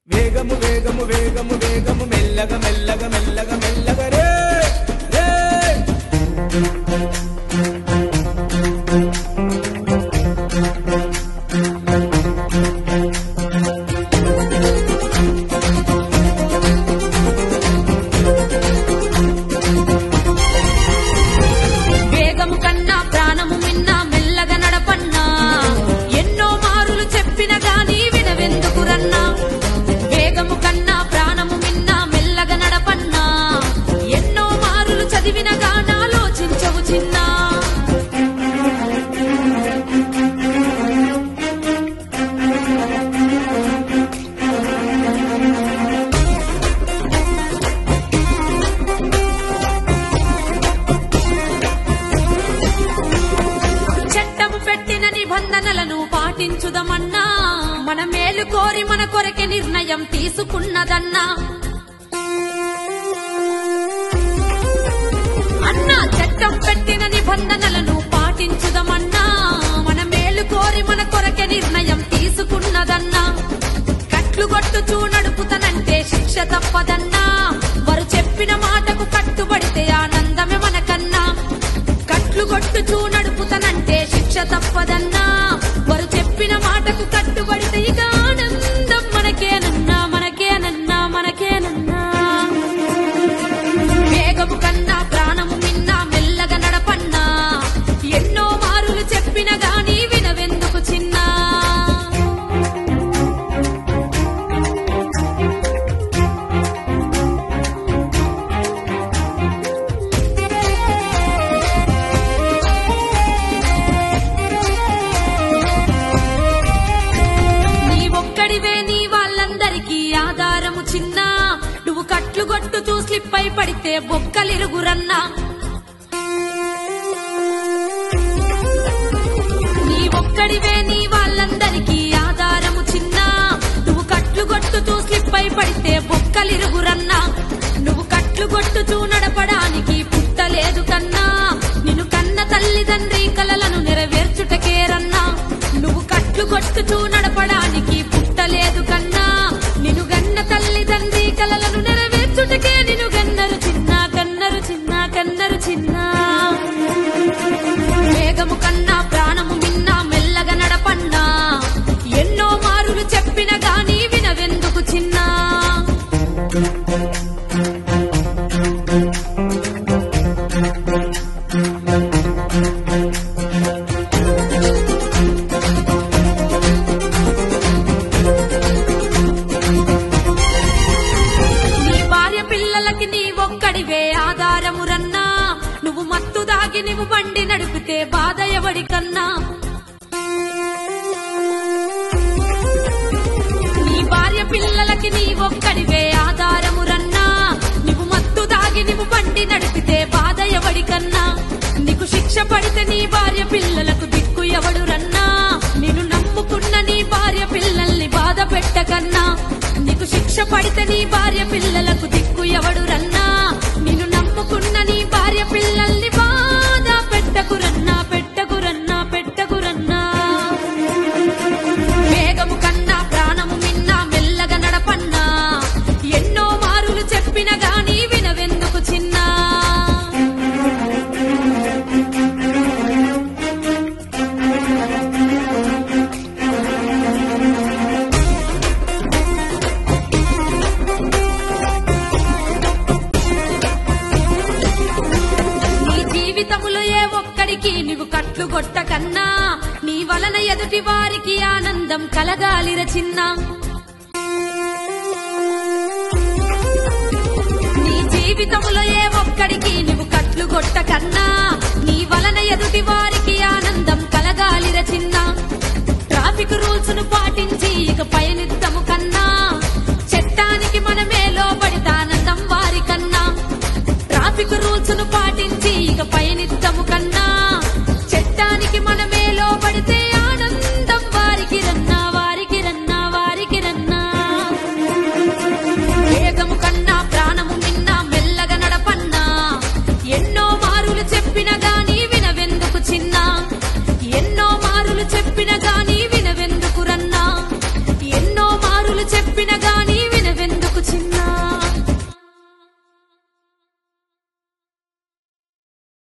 వేగము వేగము వేగము వేగము మెల్లగా మెల్లగా మెల్లగా మెల్లగా రే రే వేగము కన్నా ప్రాణము మిన్నా మెల్లగా నడపన్నా ఎన్నో మారులు చెప్పిన గాని వినవెందుకు రన్నా వేగము కన్నా ప్రాణము మిన్నా మెల్లగా నడపన్నా ఎన్నో మారులు చదివిన గాని ఆలోచించవు చిన్నా చట్టము పెట్టిన నిబంధనలను పాటించుదమన్నా మన మేలు కోరి మన కొరకే నిర్ణయం తీసుకున్నదన్నా అన్నా చట్టం పెట్టిన నిబంధనలను పాటించుదమన్నా మన మేలు కోరి మన కొరకే నిర్ణయం తీసుకున్నదన్నా కట్లు కొట్టుచూ నడుపుతనంటే శిక్ష తప్పదన్నా వారు చెప్పిన మాటకు కట్టుబడితే ఆనందమే మనకన్నా కట్లు కొట్టుచూ నడుపుతనంటే శిక్ష తప్పదన్నా వారు చెప్పిన మాటకు కట్టుబడితే ఇక ఆనందం మనకేనన్నా మనకేనన్నా మనకేనన్నా వేగము కన్నా ప్రాణము మిన్నా మెల్లగా నడపన్నా ఎన్నో మారులు చెప్పిన గాని వినవెందుకు చిన్నా నీవొక్కడివే నీ వాళ్ళందరికీ ఆధారము చిన్నా నువ్వు కట్లు కొట్టుతూ స్లిప్ అయి పడితే బొక్కలిరుగురన్నా నీవొక్కడివే నీ వాళ్ళందరికీ ఆధారము చిన్నా నువ్వు కట్లు కొట్టుతూ స్లిప్ అయి పడితే బొక్కలిరుగురన్నా నువ్వు కట్లు కొట్టుతూ నడపడానికి పుట్టలేదు కన్నా నిన్ను కన్న తల్లిదండ్రి కలలను నెరవేర్చుటకేరన్నా నువ్వు కట్లు కొట్టుతూ నడపడానికి పుట్టలేదు కన్నా నిన్ను గన్న తల్లిదండ్రి కలలను నెరవేర్చుటకే నిన్ను గన్నరు చిన్న కన్నరు చిన్న కన్నరు చిన్న వేగము కన్నా ప్రాణము మిన్నా మెల్లగా నడపన్నా ఎన్నో మారులు చెప్పిన గాని వినవెందుకు చిన్నా నీ భార్య పిల్లలకి నీ ఒక్కడివే ఆధారమురన్నా నువ్వు మత్తు దాగి నువ్వు బండి నడిపితే బాధ ఎవడికన్నా నీ భార్య పిల్లలకి నీ ఒక్కడివే ఆధారమురన్నా నువ్వు మత్తు దాగి నువ్వు బండి నడిపితే బాధ ఎవడికన్నా నీకు శిక్ష పడితే నీ భార్య పిల్లలకు దిక్కు ఎవడు రన్నా నిన్ను నమ్ముకున్న నీ భార్య పిల్లల్ని బాధ పెట్టకన్నా నీకు శిక్ష పడితే నీ భార్య పిల్లలకు దిక్కు ఎవడు రన్నా నిన్ను నమ్ముకున్న నీ భార్య పిల్లల్ని బాధ పెట్టకురన్నా పెట్టకురన్నా పెట్టకురన్నా వేగము కన్నా ప్రాణము మిన్నా మెల్లగా నడపన్నా ఎన్నో మారులు చెప్పిన గాని వినవెందుకు చిన్నా నీ జీవితములో ఏ ఒక్కడికి నువ్వు కట్లు కొట్టకన్నా నీ వలన ఎదుటి వారికి ఆనందం కలగాలిర చిన్న నీ జీవితములో ఏ ఒక్కడికి నువ్వు కట్లు కొట్టకన్నా నీ వలన ఎదుటి వారికి ఆనందం కలగాలిర చిన్న ట్రాఫిక్ రూల్స్ ను పాటించే